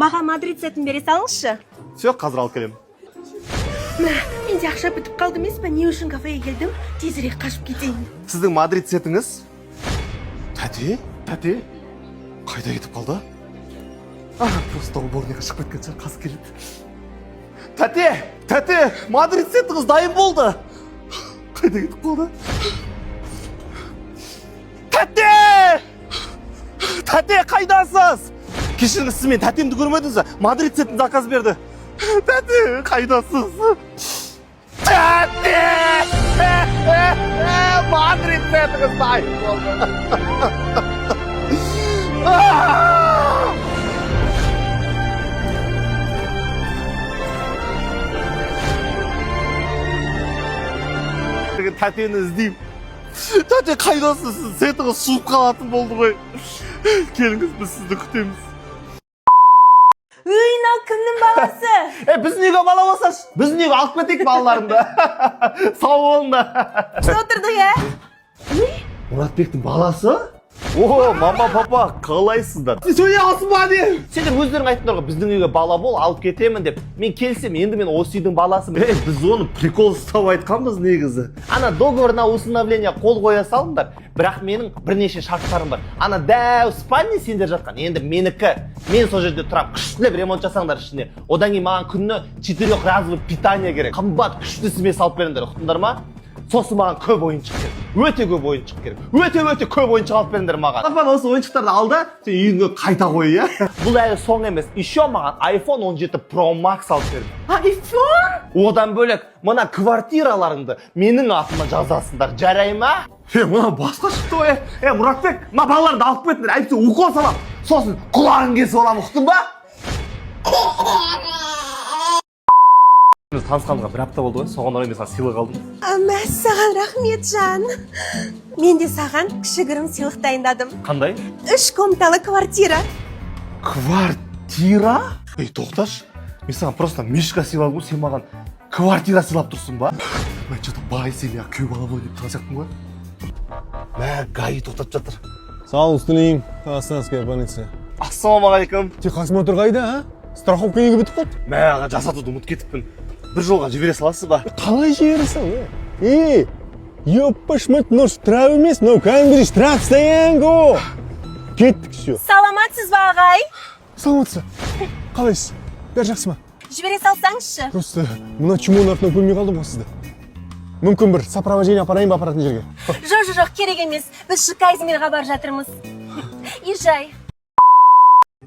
Маған Мадрид сетін бере салыңызшы. Все, қазір алып келемін. Менде ақша бітіп қалды емес пе? Не үшін кафеге келдім? Тезірек қашып кетейін. Сіздің Мадрид сетіңіз? Тәте? Қайда кетіп қалды? Просто уборныйға шығып кеткен шығар, қазір келеді. Тәте, Мадрид сетіңіз дайын болды. Қайда кетіп қалды? Тәте, қайдасыз? Кешіріңіз, сіз мен тәтемді көрмедіңіз? Мадрид сетін заказ берді. Тәте, қайдасыз? Тәте! Мадрид сетіңіз дайын болды. Тәтені іздеймін. Тәте, қайдасыз? Сетіңіз суып қалатын болды ғой. Келіңіз, біз сізді күтеміз. Үй, мынау кімнің баласы? Біздің үйге бала болсашы. Біздің үйге алып кетейік балаларымды. Сау болыңдар. Что отырдық, я? Мұратбектің баласы? О, мама, папа, қалайсыздар? Сен сөйлей алсын ба не? Сендер өздерің айттыңдар ғой, біздің үйге бала бол, алып кетемін деп. Мен келсем, енді мен осы үйдің баласымын. Біз оны прикол ұстап айтқанбыз негізі. Ана договор на усыновление қол қоя салыңдар. Бірақ менің бірнеше шарттарым бар. Ана дәу спальня сендер жатқан, енді менікі. Мен сол жерде тұрам, күштілеп ремонт жасаңдар ішіне. Одан кейін маған күніне 4 разовый питание керек. Қымбат күшті сізме салып беріңдер, ұқтыңдар ма? Сосын маған көп ойыншық керек. Өте көп ойыншық керек. Өте көп ойыншық алып беріңдер маған. Апан осы ойыншықтарды алды, сен үйіңе қайта қой, я? Бұл әлі соң емес. Еще маған iPhone 17 Pro Max алып берді. iPhone? Одан бөлек, мына квартираларыңды менің атыма жазасыңдар. Жарай ма? Мына басқа шықты ғой. Мұратбек, мына балаларды алып кетіңдер. Әйтпесе укол салам. Сосын құлағың кесіп аламын, ұқтың ба? Біз танысқанға бір апта болды ғой, соған орай мен саған сыйлық алдым. Мәссаған рахмет, жан. Мен де саған кішігірім сыйлық дайындадым. Қандай? 3 комнаталы квартира. Квартира? Тоқташ. Мен саған просто мешка сыйладым, сен маған квартира сыйлап тұрсың ба? Мен что-то бай сыйлия күй бала бой деп тұрған сияқтымын ғой. ГАИ тоқтап жатыр. Сау тілеймін, Казахстанская полиция. Ассалаумағалейкум. Техосмотр қайда, а? Страховка неге бітіп қалды? Жасатуды ұмытып кетіппін. Bir жолға жібере саласыз ба? Қалай жібересің, ёппаш мать, мынау штраф емес, мынау кәдімгідей штраф стоянка. Кеттік, все. Саламатсыз ба, ағай? Саламатсыз. Қалайсыз? Бәрі жақсы ма? Жібере салсаңызшы. Просто мына чумоның артынан көрмей қалдым ғой сізді. Мүмкін бір сопровождение апарайын ба апаратын жерге? Жоқ, керек емес. Біз Шыкайзмерға бар жатырмыз. Езжай.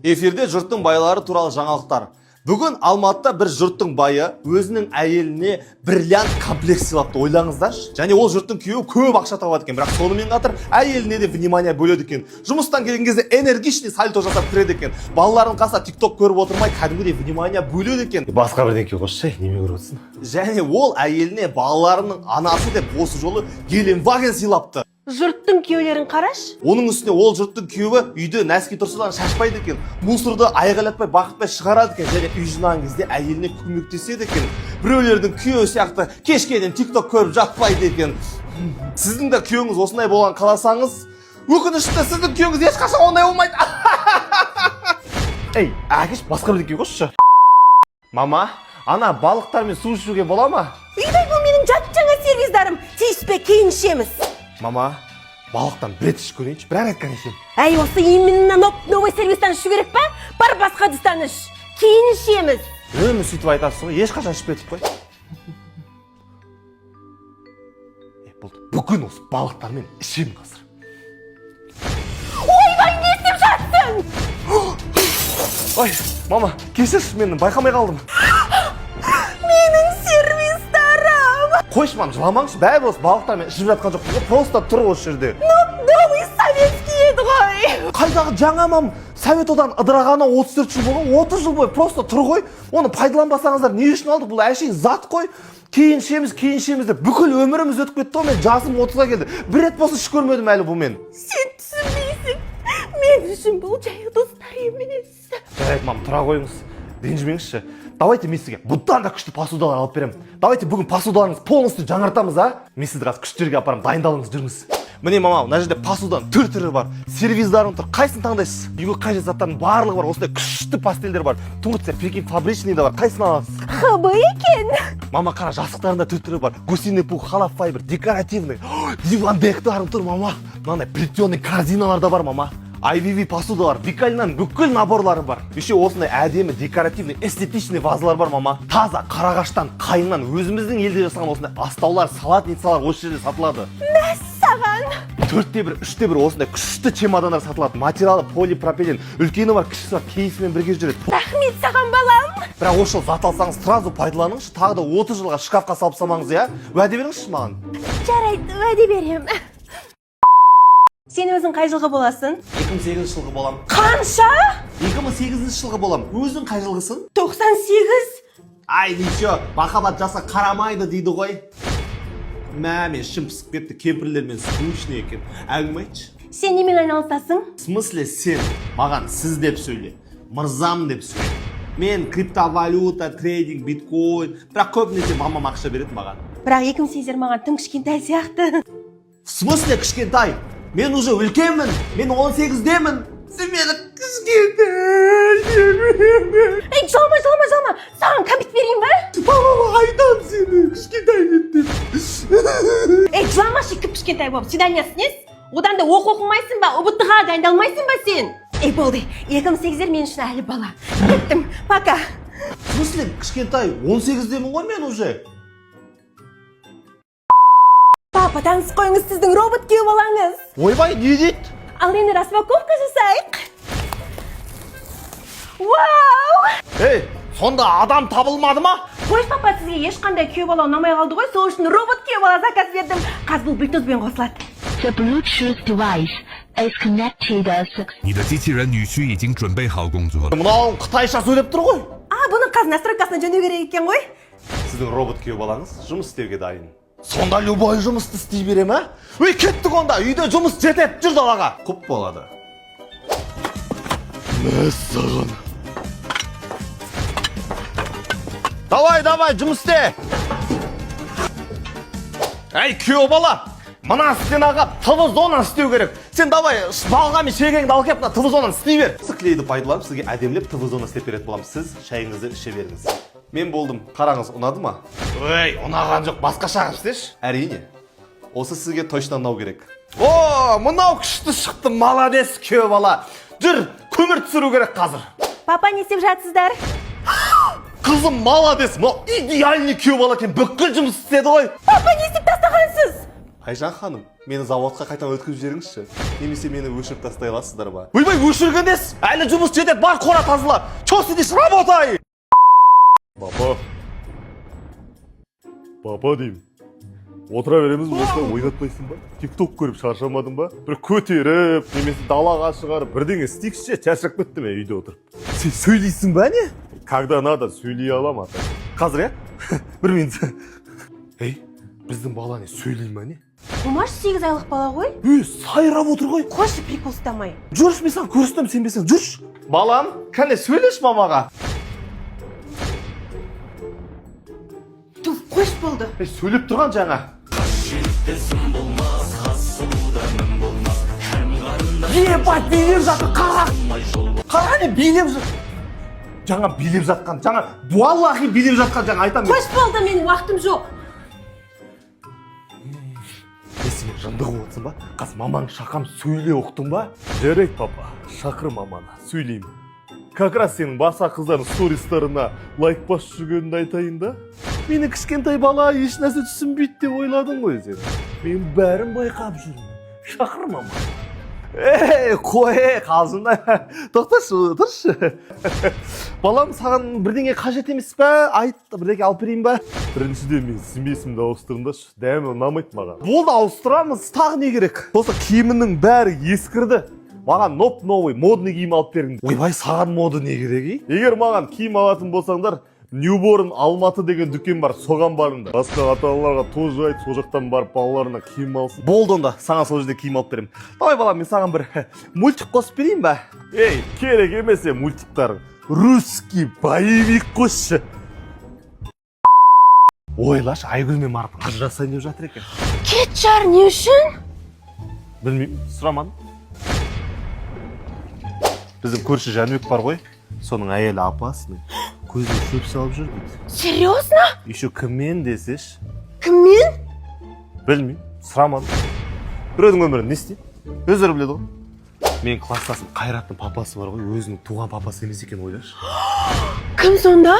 Эфирде жұрттың байлары туралы жаңалықтар. Бүгін Алматыда бір жұрттың байы өзінің әйеліне бриллиант комплекс сыйлапты, ойлаңыздаршы. Және ол жұрттың күйеуі көп ақша табады екен, бірақ сонымен қатар әйеліне де внимание бөледі екен. Жұмыстан келген кезде энергичный сальто жасап кіреді екен. Балаларын қаса TikTok көріп отырмай, кәдімгідей внимание бөледі екен. Басқа бірдеңке қосшы, неме көріп отырсың? Және ол әйеліне балаларының анасы деп осы жолы Геленваген сыйлапты. Жұрттың күйеулерін қараш. Оның үстіне ол жұрттың күйеуі үйде нәски тұрсыдан шашпайды екен, мусорды айғайлатпай бақытпай шығарады екен, және үй жинаған кезде әйеліне көмектеседі екен. Біреулердің күйеуі сияқты кешке дейін TikTok көріп жатпайды екен. Сіздің де күйеуіңіз осындай болған қаласаңыз, өкінішті сіздің күйеуіңіз ешқашан ондай болмайды. Әкеш, басқа бірдеңе қосшы. Мама, ана балықтармен су ішуге бола ма? Үйбай, бұл менің жаңа сервиздарым. Тиіспе, кейін ішеміз. Мама, балықтан бір рет ішіп көрейінші, бір айтқан ішем. Осы именно новый сервистан ішу керек па? Бар басқа дыстан іш. Кейін ішеміз. Өмі сөйтіп айтасың ғой, ешқашан ішіп кетіп қой. Бүгін осы балықтармен ішем қазір. Ойбай, не істеп жатсың? Ой, мама, кешірші, мен байқамай қалдым. Менің сервистарым. Қойшы, мам, жыламаңшы, бәрі осы балықтармен ішіп жатқан жоқ, просто тұр осы жерде. Новый советский еді ғой. Қайдағы жаңа, мам, Совет одан ыдырағаны 34 жыл болған, 30 жыл бойы просто тұр ғой. Оны пайдаланбасаңыздар не үшін алдық? Бұл әшейін зат қой. Кейін ішеміз деп бүкіл өміріміз өтіп кетті ғой. Мен жасым 30-ға келді. Бір рет болса ішіп көрмедім әлі бұл мен. Сен түсінбейсің. Мен үшін бұл жай достар емес. Жарайды, мам, тұра қойыңыз. Ренжімеңізші. Давайте мен сізге бұдан да күшті посудалар алып беремін. Давайте бүгін посудаларыңыз полностью жаңартамыз, а? Мен сізді қазір күштерге апарам, дайындалыңыз, жүріңіз. міне мама, мына жерде посуданың түр-түрі бар, сервиздарың тұр, қайсысын таңдайсыз? Үйге қажет заттардың барлығы бар, осындай күшті пастельдер бар, Турция Пекин фабричный да бар, қайсысын аласыз? Хыбы екен. Мама, қара, жастықтарында түр-түрі бар, гусиный пух, халаф файбер, декоративный, диван дектарың тұр, мама, мынандай плетеный корзиналар да бар, мама. IVV посудалар, Викалинан бүкіл наборлары бар. Еще осындай әдемі, декоративный, эстетичный вазалар бар, мама. Таза, қарағаштан, қайыннан, өзіміздің елде жасаған осындай астаулар, салатницалар осы жерде сатылады. Мәссаған. 4-те-1, 3-те-1 осындай күшті чемодандар сатылады. Материалы полипропилен, үлкені бар, кішісі бар, кейсімен бірге жүреді. Рахмет саған балам. Бірақ осы зат алсаңыз, сразу пайдаланыңызшы, тағы да 30 жылға шкафқа салып салмаңыз, я? Уәде беріңізші маған. Жарайды, уәде берем. Сен өзің қай жылғы боласың? 2008 жылғы болам. Қанша? 2008 жылғы болам. Өзің қай жылғысың? 98. Ай, ничего, махаббат жаса қарамайды дейді ғой. Мен шым пысып кетті, кемпірлермен скучный екен. Әңгіме айтшы. Сен немен айналысасың? В смысле сен? Маған сіз деп сөйле. Мырзам деп сөйле. Мен криптовалюта, трейдинг, биткоин, бірақ көбінесе мамам ақша береді маған. Бірақ 2008 маған тым кішкентай сияқты. В смысле кішкентай? Мен уже үлкенмін, мен 18-демін. Сен мені кішкентай. Ей, жалма. Саған кәмпит берейін ба? Мама, айтам сені кішкентай деп. Ей, жыламашы кішкентай болып, свиданиясын ес? Одан да оқымайсың ба, ұбыттыға дайындалмайсың ба сен? Ей, болды, 2008 мен үшін әлі бала. Кеттім, пока. В смысле кішкентай? 18-демін ғой мен уже. Папа, таныс қойыңыз, сіздің робот күйеу балаңыз. Ойбай, не дейді? Ал енді распаковка жасайық. Вау! Ей, сонда адам табылмады ма? Қойш, папа, сізге ешқандай күйеу бала ұнамай қалды ғой, сол үшін робот күйеу бала заказ бердім. Қазір бұл Bluetooth-пен қосылады. The Bluetooth device is connected. 你的机器人女婿已经准备好工作了。 Мынау қытайша сөйлеп тұр ғой. Бұның қазір настройкасына жөндеу керек екен ғой. Сіздің робот күйеу балаңыз жұмыс істеуге дайын. Сонда любой жұмысты істей бере ма? Өй, кеттік онда, үйде жұмыс жетеді, жүр далаға. Құп болады. Мәссаған. Давай, жұмыс істе. Әй, күйеу бала, мына стенаға ТВ зона істеу керек. Сен давай, балғамен шегеңді алып кеп, ТВ зонаны істей бер. Клейді пайдаланып, сізге әдемлеп ТВ зона істеп беретін боламын. Сіз шайыңызды іше беріңіз. Мен болдым. Қараңыз, ұнады ма? Ой, ұнаған жоқ, басқаша істеші. Әрине. Осы сізге точно ұнау керек. О, мынау күшті шықты, молодец күйеу бала. Жүр, көмір түсіру керек қазір. Папа, не істеп жатсыздар? Қызым молодец, мынау идеальный күйеу бала екен, бүкіл жұмыс істеді ғой. Папа, не істеп тастағансыз? Айжан ханым, мені заводқа қайтадан өткізіп жіберіңізші. Немесе мені өшіріп тастай аласыздар ба? Ойбай, өшіргенес. Әлі жұмыс жетеді, бар қора тазыла. Чё сидишь, работай! Папа деймін. Отыра береміз болса ойнатпайсың ба? Тикток көріп шаршамадың ба? Бір көтеріп, немесе далаға шығарып, бірдеңе істейікші, шаршап кеттім үйде отырып. Сен сөйлейсің ба не? Когда надо сөйлей алам ата. Қазір, бір минут. Ей, біздің бала не сөйлей ма не? Құмаш 8 айлық бала ғой. Сайрап отыр ғой. Қойшы прикол ұстамай. Жүрш, мен саған көрсетем, сенбесең, жүрш. Балам, кәне сөйлеш мамаға. Туф, қойш болды. Сөйлеп тұрған жаңа. Ебать, билеп жатыр, қара не билеп жатыр. Жаңа билеп жатқан, жаңа буаллахи билеп жатқан жаңа айтам. Қойш болды, менің уақытым жоқ. Сен жындығы отсың ба? Қаз мамаң шақам сөйле оқтың ба? Жарайды папа, шақыр маманы, сөйлеймін. Как раз сенің баса қыздардың стористарына лайк басып жүргенін айтайын да? Мені кішкентай бала еш нәрсе түсінбейді деп ойладың ғой сен. Мен бәрін байқап жүрмін. Шақыр мама. Қой, қалжында. Тоқташы, тұршы. Балам, саған бірдеңе қажет емес па? Айт, бірдеңе алып берейін ба? Біріншіден мен сіздің есімді ауыстырыңдашы. Дәмі ұнамайды маған. Болды, ауыстырамыз. Тағы не керек? Осы киімінің бәрі ескірді. Маған новый, модный киім алып беріңдер. Ойбай, саған моды не керек? Егер маған киім алатын болсаңдар, Ньюборн Алматы деген дүкен бар, соған барыңдар. Басқа ата-аналарға тоже айт, сол жақтан барып балаларына киім алсын. Болды онда, саған сол жерде киім алып беремін. Давай балам, мен саған бір мультик қосып берейін ба? Ей, керек емес мультиктарың. Русский боевик қосшы. Ойлаш, Айгүл мен Марат ажырасайын деп жатыр екен. Кет жар, не үшін? Білмеймін, сұрамадым. Біздің көрші Жәнібек бар ғой, соның әйелі апасының көзіне шөп салып жүр дейді. Серьезно? Еще кіммен десеш? Кіммен? Білмеймін, сұрамадым. Біреудің өмірін не істейді? Өздері біледі ғой. Мен класстасым Қайраттың папасы бар ғой, өзінің туған папасы емес екен ойлашы. Кім сонда?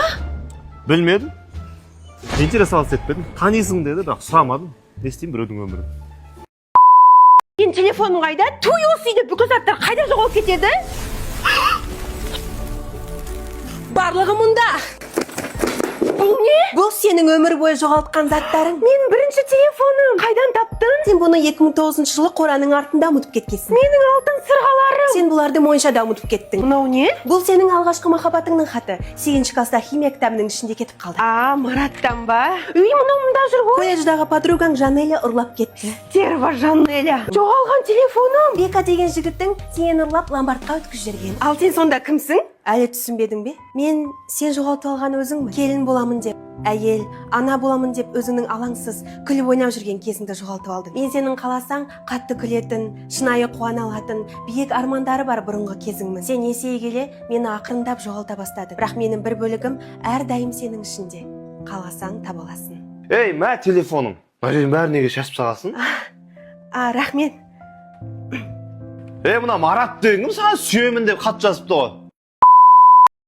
Білмедім. Интересоваться етпедім. Танисың деді, бірақ сұрамадым. Не істеймін біреудің өмірін? Сен телефоның қайда? Туй осы үйде бүкіл заттар қайда жоғалып кетеді? Барлығы мұнда. Бұл не? Бұл сенің өмір бойы жоғалтқан заттарың. Мен бірінші телефоным. Қайдан таптың? Сен бұны 2009 жылы қораның артында ұмытып кеткенсің. Менің алтын сырғаларым. Сен бұларды моншада ұмытып кеттің. Мынау не? Бұл сенің алғашқы махаббатыңның хаты. 8-ші класста химия кітабының ішінде кетіп қалды. Мараттан ба? Үй мынау мұнда жүр ғой. Колледждағы подругаң Жанеля ұрлап кетті. Стерва Жанеля. Жоғалған телефоным. Бека деген жігіттің сені ұрлап ломбардқа өткізіп жіберген. Ал сен сонда кімсің? Әлі түсінбедің бе? Мен сен жоғалтып алған өзіңмін. Келін боламын деп, әйел, ана боламын деп өзіңнің алаңсыз күліп ойнап жүрген кезіңді жоғалтып алдың. Мен сенің қаласаң қатты күлетін, шынайы қуана алатын, биік армандары бар бұрынғы кезіңмін. Сен есейе келе мені ақырындап жоғалта бастадың. Бірақ менің бір бөлігім әрдайым сенің ішінде. Қаласаң таба аласың. Ей, мә телефоның. Бәрі неге шашып сағасың? Рахмет. Мына Марат деген кім саған сүйемін деп хат жазыпты ғой.